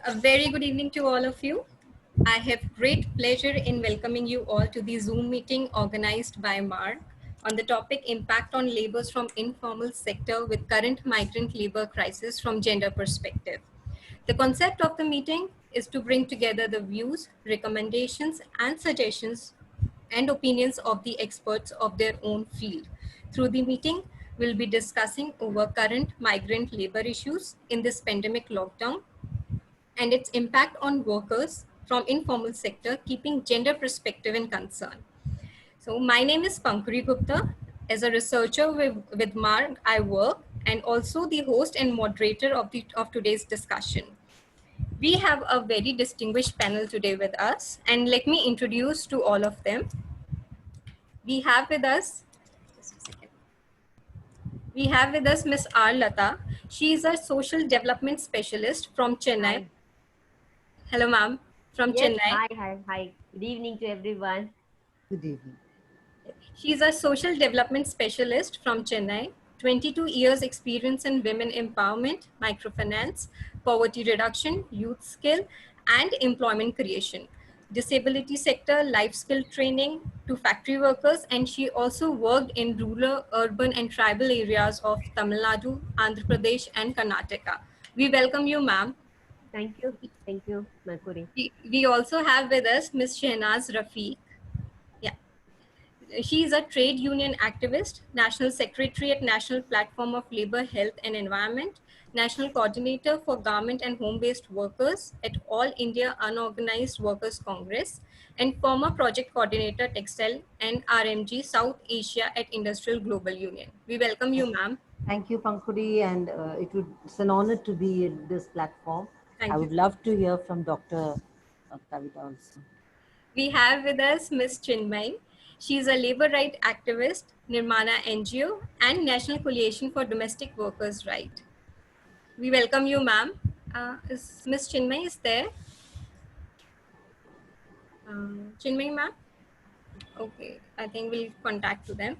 A very good evening to all of you. I have great pleasure in welcoming you all to the Zoom meeting organized by MARC on the topic impact on laborers from informal sector with current migrant labor crisis from gender perspective. The concept of the meeting is to bring together the views, recommendations and suggestions and opinions of the experts of their own field. Through the meeting, we'll be discussing over current migrant labor issues in this pandemic lockdown and its impact on workers from informal sector, keeping gender perspective in concern. So my name is Pankuri Gupta. As a researcher with MARC, I work and also the host and moderator of today's discussion. We have a very distinguished panel today with us, and let me introduce to all of them. We have with us, just a second. We have with us Ms. R. Lata. She is a social development specialist from Chennai. Hi. Hello, ma'am, from Yes, Chennai. hi. Good evening to everyone. Good evening. She is a social development specialist from Chennai, 22 years experience in women empowerment, microfinance, poverty reduction, youth skill, and employment creation, disability sector, life skill training to factory workers, and she also worked in rural, urban, and tribal areas of Tamil Nadu, Andhra Pradesh, and Karnataka. We welcome you, ma'am. Thank you, Mercury. We also have with us Ms. Shehnaz Rafiq. Yeah. She is a trade union activist, national secretary at National Platform of Labor, Health and Environment, national coordinator for garment and home-based workers at All India Unorganized Workers Congress, and former project coordinator textile and RMG South Asia at Industrial Global Union. We welcome you, ma'am. Thank you, Pankuri, and it's an honor to be in this platform. Thank I you. would love to hear from Dr. Kavita also. We have with us Ms. Chinmay. She is a labor right activist, Nirmana NGO, and National Coalition for Domestic Workers' Right. We welcome you, ma'am. Is Ms. Chinmay is there? Chinmay, ma'am? Okay, I think we'll contact to them.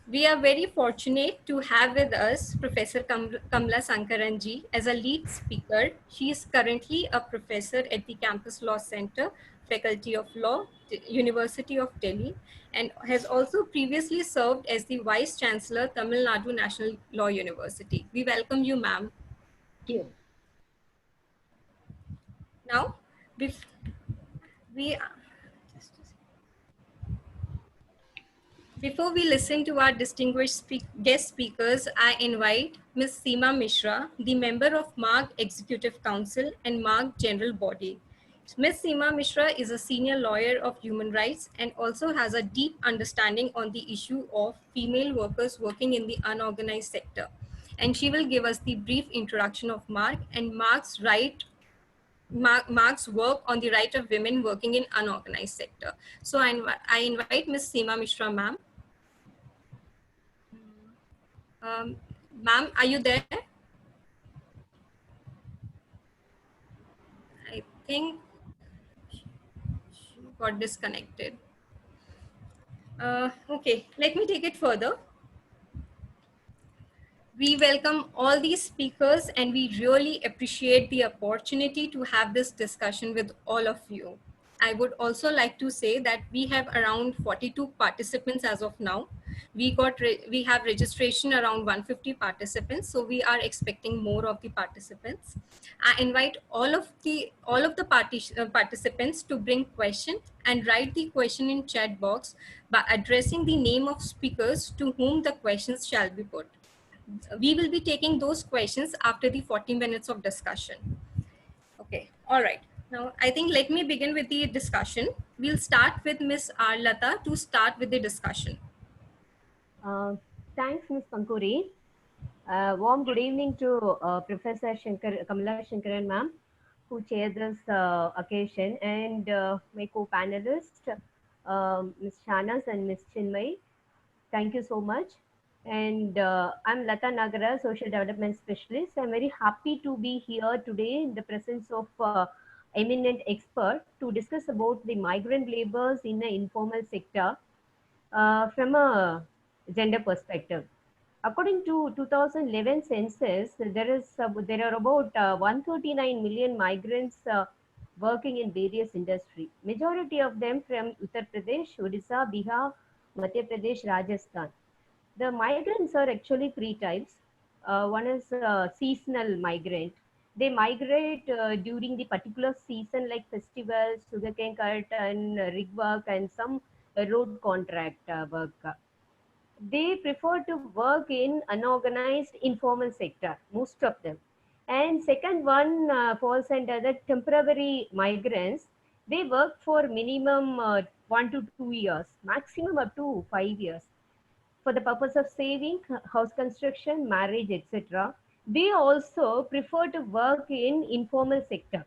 We are very fortunate to have with us Professor Kamla Sankaranji as a lead speaker. She is currently a professor at the Campus Law Center, Faculty of Law, University of Delhi, and has also previously served as the Vice Chancellor, Tamil Nadu National Law University. We welcome you, ma'am. Thank you. Now, we before we listen to our distinguished guest speakers, I invite Ms. Seema Mishra, the member of MARC Executive Council and MARC General Body. Ms. Seema Mishra is a senior lawyer of human rights and also has a deep understanding on the issue of female workers working in the unorganized sector. And she will give us the brief introduction of MARC and Mark's work on the right of women working in unorganized sector. So I invite Ms. Seema Mishra, ma'am. Ma'am, are you there? I think she got disconnected. Okay, let me take it further. We welcome all these speakers and we really appreciate the opportunity to have this discussion with all of you. I would also like to say that we have around 42 participants as of now. We have registration around 150 participants, so we are expecting more of the participants. I invite all of the participants to bring question and write the question in chat box by addressing the name of speakers to whom the questions shall be put. We will be taking those questions after the 40 minutes of discussion. Okay, all right. Now, I think let me begin with the discussion. We'll start with Ms. R. Lata to start with the discussion. Thanks, Ms. Pankuri. Warm good evening to Professor Kamala Shankaran ma'am, who chaired this occasion, and my co-panelists, Ms. Shanas and Ms. Chinmay. Thank you so much. And I'm Lata Nagara, Social Development Specialist. I'm very happy to be here today in the presence of eminent expert to discuss about the migrant laborers in the informal sector from a gender perspective. According to 2011 census, there are about 139 million migrants working in various industries. Majority of them from Uttar Pradesh, Odisha, Bihar, Madhya Pradesh, Rajasthan. The migrants are actually three types. One is seasonal migrant. They migrate during the particular season, like festivals, sugarcane cut, and rig work, and some road contract work. They prefer to work in unorganized informal sector, most of them. And second one falls under the temporary migrants. They work for minimum 1 to 2 years, maximum up to 5 years, for the purpose of saving, house construction, marriage, etc. They also prefer to work in informal sector.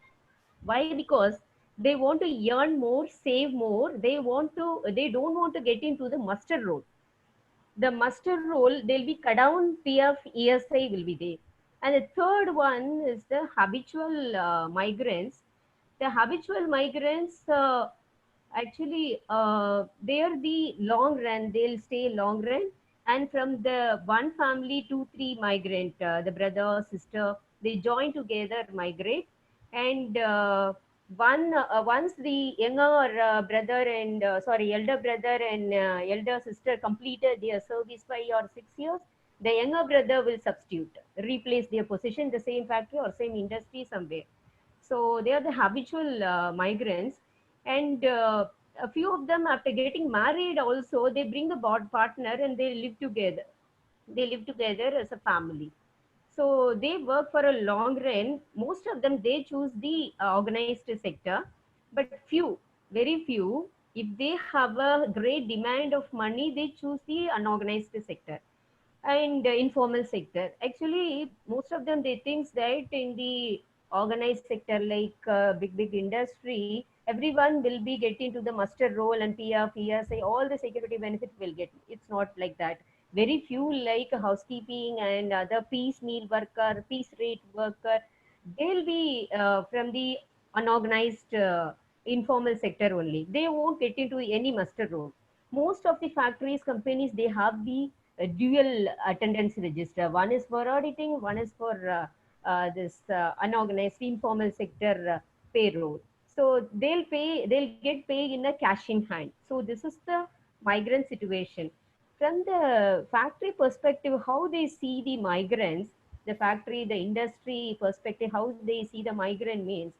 Why? Because they want to earn more, save more. They don't want to get into the muster role. The muster role, there'll be cut down PF, ESI will be there. And the third one is the habitual migrants. The habitual migrants, actually, they are the long run, they'll stay long run. And from the one family, two, three migrant, the brother, sister, they join together, migrate. And once the younger brother and elder brother and elder sister completed their service 5 or 6 years, the younger brother will substitute, replace their position, the same factory or same industry somewhere. So they are the habitual migrants. And a few of them, after getting married also, they bring the partner and they live together. They live together as a family. So they work for a long run. Most of them, they choose the organized sector, but few, very few, if they have a great demand of money, they choose the unorganized sector and informal sector. Actually, most of them, they think that in the organized sector, like big industry, everyone will be getting to the muster role and PF, ESI, all the security benefits will get. It's not like that. Very few, like housekeeping and other piecemeal worker, piece rate worker, they'll be from the unorganized informal sector only. They won't get into any muster role. Most of the factories, companies, they have the dual attendance register. One is for auditing, one is for this unorganized informal sector payroll. So they'll get paid in a cash in hand. So this is the migrant situation. From the factory perspective, how they see the migrants, the factory, the industry perspective, how they see the migrant means,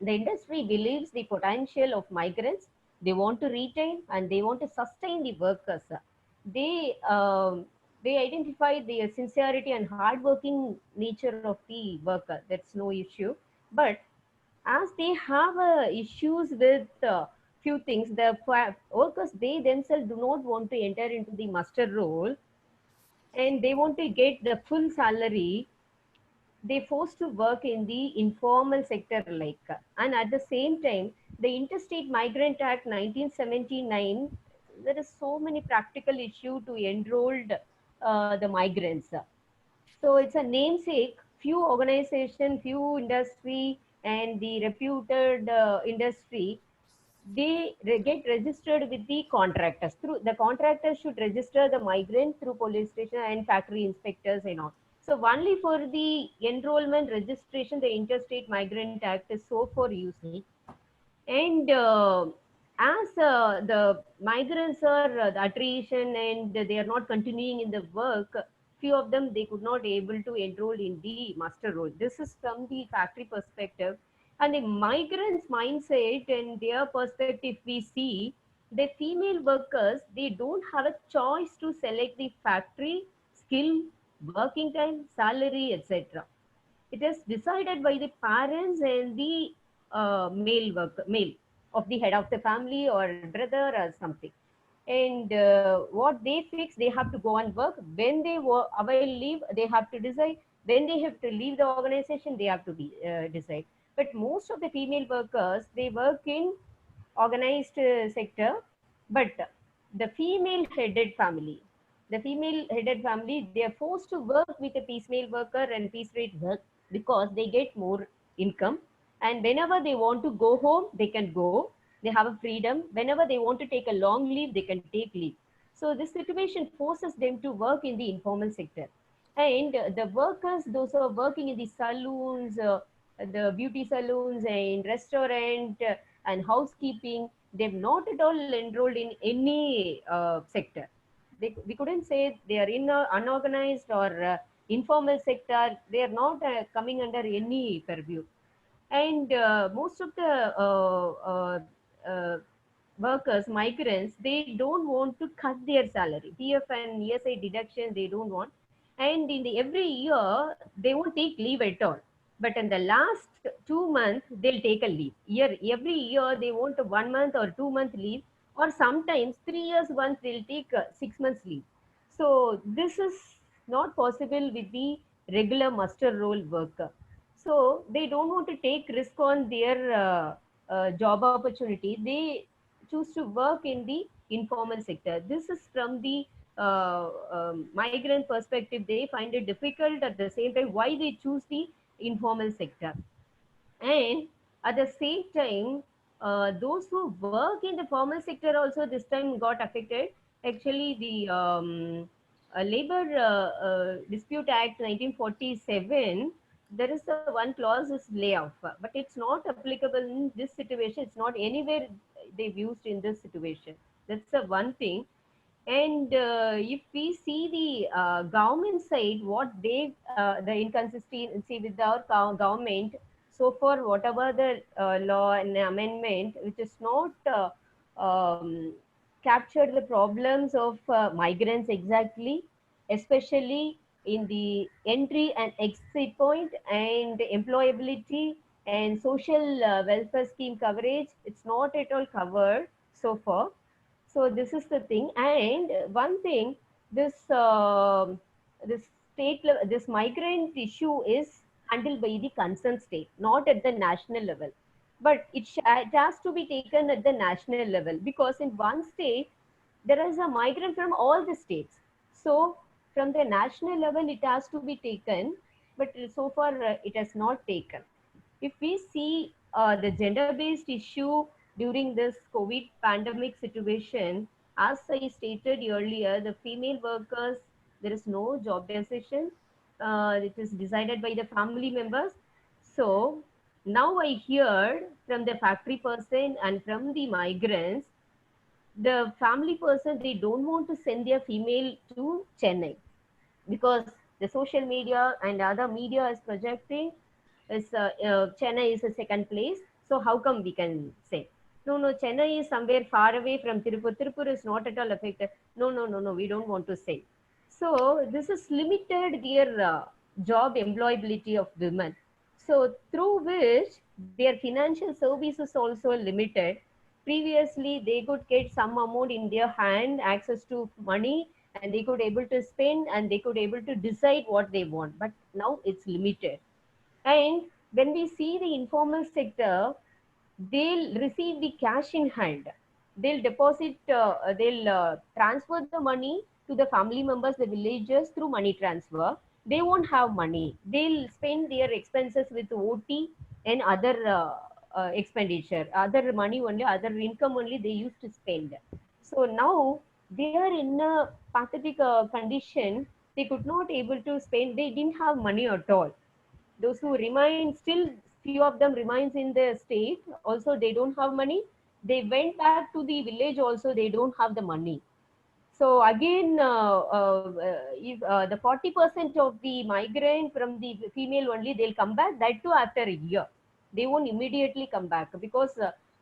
the industry believes the potential of migrants. They want to retain and they want to sustain the workers. They they identify the sincerity and hardworking nature of the worker. That's no issue. But as they have issues with few things, the workers, they themselves do not want to enter into the muster role, and they want to get the full salary. They forced to work in the informal sector, like, and at the same time, the Interstate Migrant Act 1979, there is so many practical issue to enrolled the migrants. So it's a namesake. Few organization, few industry, and the reputed industry, they get registered with the contractors. Through the contractors should register the migrant through police station and factory inspectors and all. So only for the enrollment registration, the Interstate Migrant Act is so for using. And as the migrants are the attrition and they are not continuing in the work, few of them, they could not able to enroll in the master role. This is from the factory perspective. And the migrants mindset and their perspective, we see the female workers, they don't have a choice to select the factory, skill, working time, salary, etc. It is decided by the parents and the male of the head of the family or brother or something. And what they fix, they have to go and work. When they avail leave, they have to decide. When they have to leave the organization, they have to decide. But most of the female workers, they work in organized sector, but the female headed family, they are forced to work with a piecemeal worker and piece rate work, because they get more income. And whenever they want to go home, they can go. They have a freedom. Whenever they want to take a long leave, they can take leave. So this situation forces them to work in the informal sector. And the workers, those who are working in the saloons, the beauty saloons and restaurant and housekeeping, they've not at all enrolled in any sector. We couldn't say they are in unorganized or informal sector. They are not coming under any purview. And most of the workers, migrants, they don't want to cut their salary. PF and ESI deduction, they don't want. And in the every year, they won't take leave at all. But in the last 2 months, they'll take a leave. Every year, they want a 1 month or 2 month leave, or sometimes 3 years once they'll take 6 months leave. So this is not possible with the regular muster roll worker. So they don't want to take risk on their job opportunity. They choose to work in the informal sector. This is from the migrant perspective. They find it difficult. At the same time, why they choose the informal sector. And at the same time, those who work in the formal sector also this time got affected. Actually, the Labor Dispute Act 1947, there is a one clause is layoff, but it's not applicable in this situation. It's not anywhere they've used in this situation. That's the one thing. And if we see the government side, what they the inconsistency with our government so far, whatever the law and amendment, which is not captured the problems of migrants exactly, especially in the entry and exit point and employability and social welfare scheme coverage. It's not at all covered so far. So this is the thing. And one thing, this this this migrant issue is handled by the concerned state, not at the national level. But it has to be taken at the national level, because in one state there is a migrant from all the states. So from the national level it has to be taken, but so far it has not taken. If we see the gender-based issue during this COVID pandemic situation, as I stated earlier, the female workers, there is no job decision. It is decided by the family members. So now I heard from the factory person and from the migrants, the family person, they don't want to send their female to Chennai, because the social media and other media is projecting is Chennai is a second place. So how come we can say? No, no, Chennai is somewhere far away from Tirupur. Tirupur is not at all affected. No, no, no, no, we don't want to say. So this is limited their job employability of women. So through which their financial service is also limited. Previously, they could get some amount in their hand, access to money, and they could able to spend and they could able to decide what they want. But now it's limited. And when we see the informal sector, they'll receive the cash in hand. They'll deposit, they'll transfer the money to the family members, the villagers, through money transfer. They won't have money. They'll spend their expenses with OT and other expenditure, other money only, other income only they used to spend. So now they are in a pathetic condition. They could not able to spend. They didn't have money at all. Those who remain, still few of them remains in the state, also they don't have money. They went back to the village, also they don't have the money. So again, if the 40% of the migrant from the female only, they'll come back, that too after a year. They won't immediately come back, because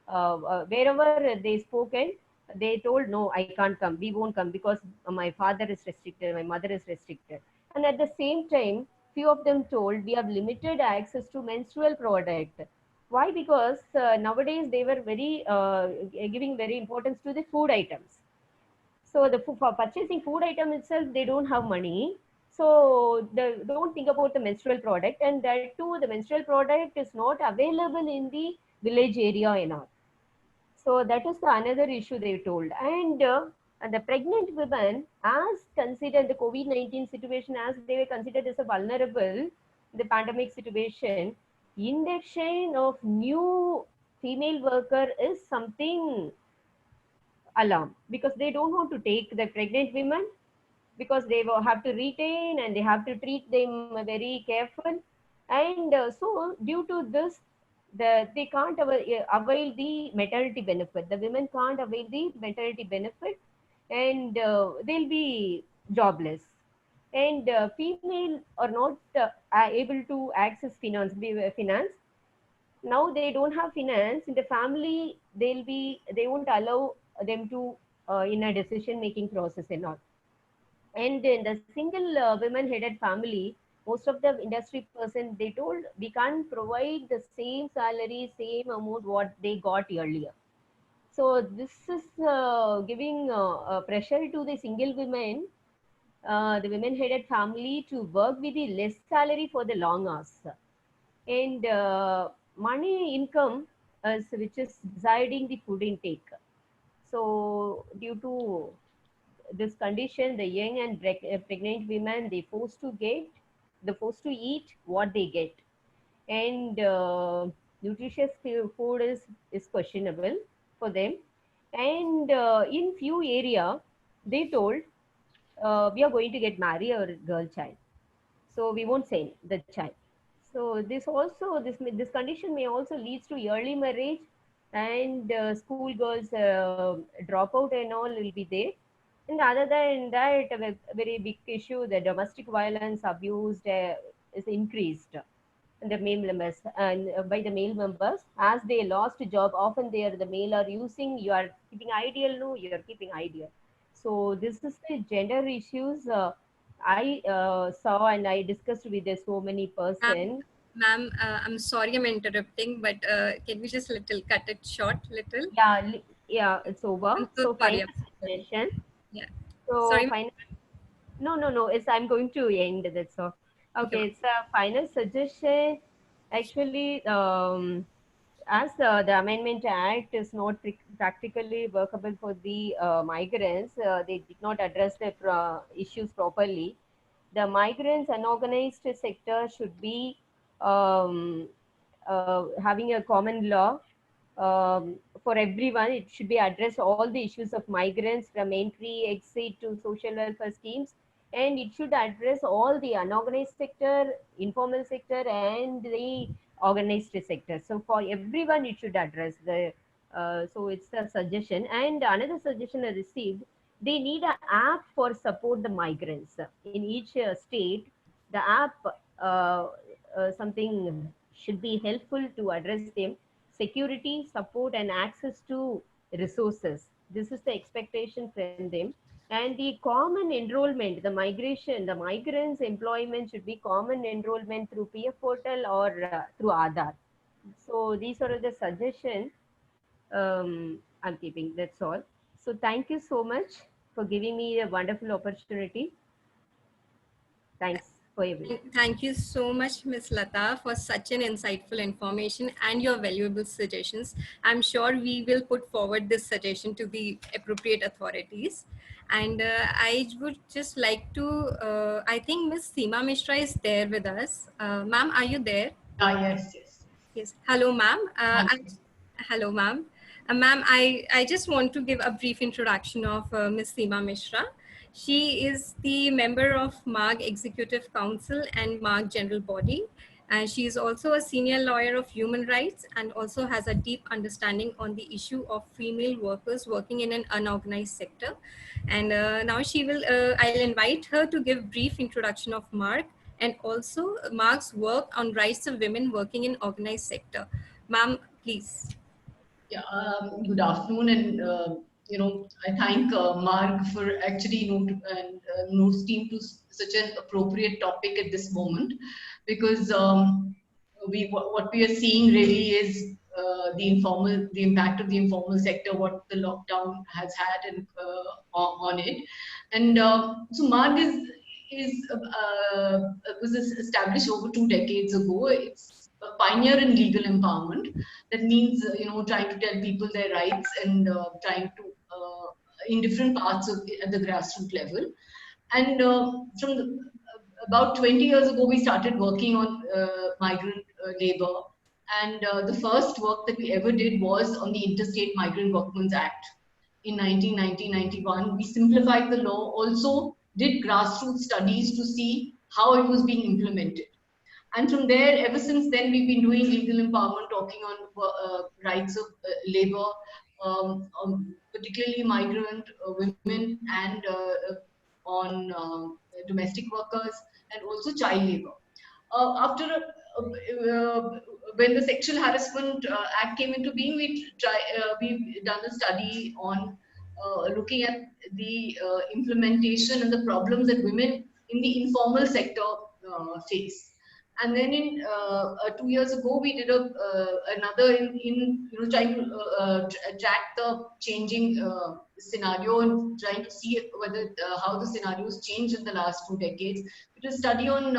wherever they spoken, they told, no, I can't come, we won't come, because my father is restricted, my mother is restricted. And at the same time, few of them told, we have limited access to menstrual product. Why? Because nowadays they were very giving very importance to the food items. So the for purchasing food item itself, they don't have money. So they don't think about the menstrual product, and that too, the menstrual product is not available in the village area and all. So that is the another issue they told. And the pregnant women, as considered the COVID-19 situation, as they were considered as a vulnerable, the pandemic situation, induction of new female worker is something alarm, because they don't want to take the pregnant women, because they will have to retain and they have to treat them very careful. And so due to this, they can't avail the maternity benefit. The women can't avail the maternity benefit, and they'll be jobless. And female are not able to access finance. Now they don't have finance in the family. They won't allow them to in a decision making process and all. And in the single women headed family, most of the industry person, they told we can't provide the same salary, same amount what they got earlier. So this is giving pressure to the single women, the women headed family, to work with the less salary for the long hours. And money income is which is deciding the food intake. So due to this condition, the young and pregnant women, they forced to eat what they get. And nutritious food is questionable for them. And in few area, they told we are going to get marry our girl child, so we won't send the child. So this condition may also leads to early marriage, and school girls dropout and all will be there. And other than that, a very big issue, the domestic violence abuse is increased in the male members, and by the male members, as they lost job, often they are the male are using, you are keeping ideal, no, you are keeping ideal. So this is the gender issues I saw, and I discussed with so many Ma'am, person. ma'am, I'm sorry I'm interrupting, but can we just cut it short, little? Yeah, yeah, it's over. I'm so So sorry. final I'm so sorry. suggestion. Yeah. So Sorry. final. No, no, no. It's I'm going to end. That's all. Okay, Okay, ma'am. it's a final suggestion. Actually, as the Amendment Act is not practically workable for the migrants, they did not address the issues properly. The migrants unorganized sector should be um, having a common law for everyone. It should be address all the issues of migrants from entry, exit to social welfare schemes, and it should address all the unorganized sector, informal sector, and the organized sector. So for everyone, it should address the. So it's a suggestion, and another suggestion I received. They need an app for support the migrants in each state. The app something should be helpful to address them, security, support, and access to resources. This is the expectation from them. And the common enrollment, the migrants' employment should be common enrollment through PF portal or through Aadhaar. So these are the suggestions I'm keeping. That's all. So thank you so much for giving me a wonderful opportunity. Thanks for everything. Thank you so much, Ms. Lata, for such an insightful information and your valuable suggestions. I'm sure we will put forward this suggestion to the appropriate authorities. And I would just like to, I think Ms. Seema Mishra is there with us. Ma'am, are you there? Yes, yes. Yes. Hello, ma'am. Hello, ma'am. Ma'am, I just want to give a brief introduction of Ms. Seema Mishra. She is the member of MAG Executive Council and MAG General Body. And she is also a senior lawyer of human rights and also has a deep understanding on the issue of female workers working in an unorganized sector. And now I'll invite her to give brief introduction of MARC and also Mark's work on rights of women working in organized sector. Ma'am, please. Yeah, good afternoon, and I thank Mark for actually and Noor's team to such an appropriate topic at this moment, because what we are seeing really is the impact of the informal sector, what the lockdown has had and on it. And so Mark was established over 2 decades ago. It's a pioneer in legal empowerment. That means trying to tell people their rights and trying to in different parts of at the grassroots level. And about 20 years ago, we started working on migrant labor. And the first work that we ever did was on the Interstate Migrant Workmen's Act. in 1990-91. We simplified the law, also did grassroots studies to see how it was being implemented. And from there, ever since then, we've been doing legal empowerment, talking on rights of labor, particularly migrant women, and on domestic workers, and also child labor. After when the Sexual Harassment Act came into being, we've done a study on looking at the implementation and the problems that women in the informal sector face. And then in 2 years ago, we did another in trying to track the changing scenario and trying to see whether how the scenarios changed in the last 2 decades. It was a study on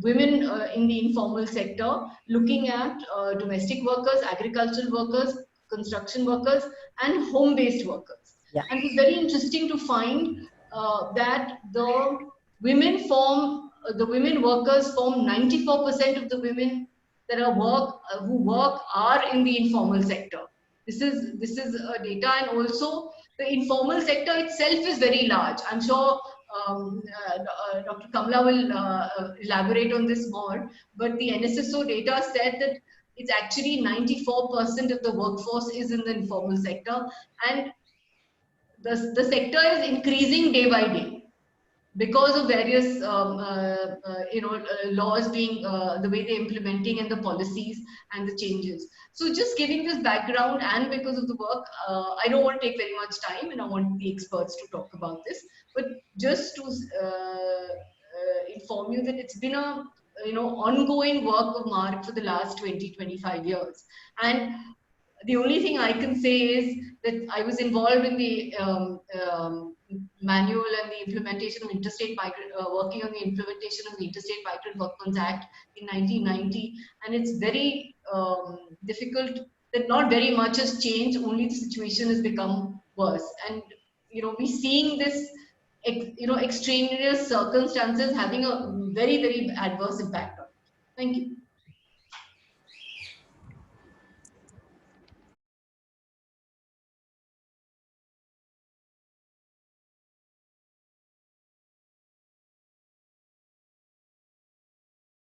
women in the informal sector, looking at domestic workers, agricultural workers, construction workers, and home-based workers. Yeah. And it was very interesting to find that the women workers form 94% of the women that are who work are in the informal sector. This is data, and also the informal sector itself is very large. I'm sure Dr. Kamla will elaborate on this more, but the NSSO data said that it's actually 94% of the workforce is in the informal sector, and the sector is increasing day by day because of various laws being the way they're implementing, and the policies and the changes. So just giving this background, and because of the work, I don't want to take very much time, and I want the experts to talk about this, but just to inform you that it's been a ongoing work of MARC for the last 20-25 years. And the only thing I can say is that I was involved in the manual and the implementation of interstate migrant, working on the implementation of the Interstate Migrant Workers Act in 1990, and it's very difficult that not very much has changed, only the situation has become worse. And we're seeing this extraneous circumstances having a very, very adverse impact on it. Thank you.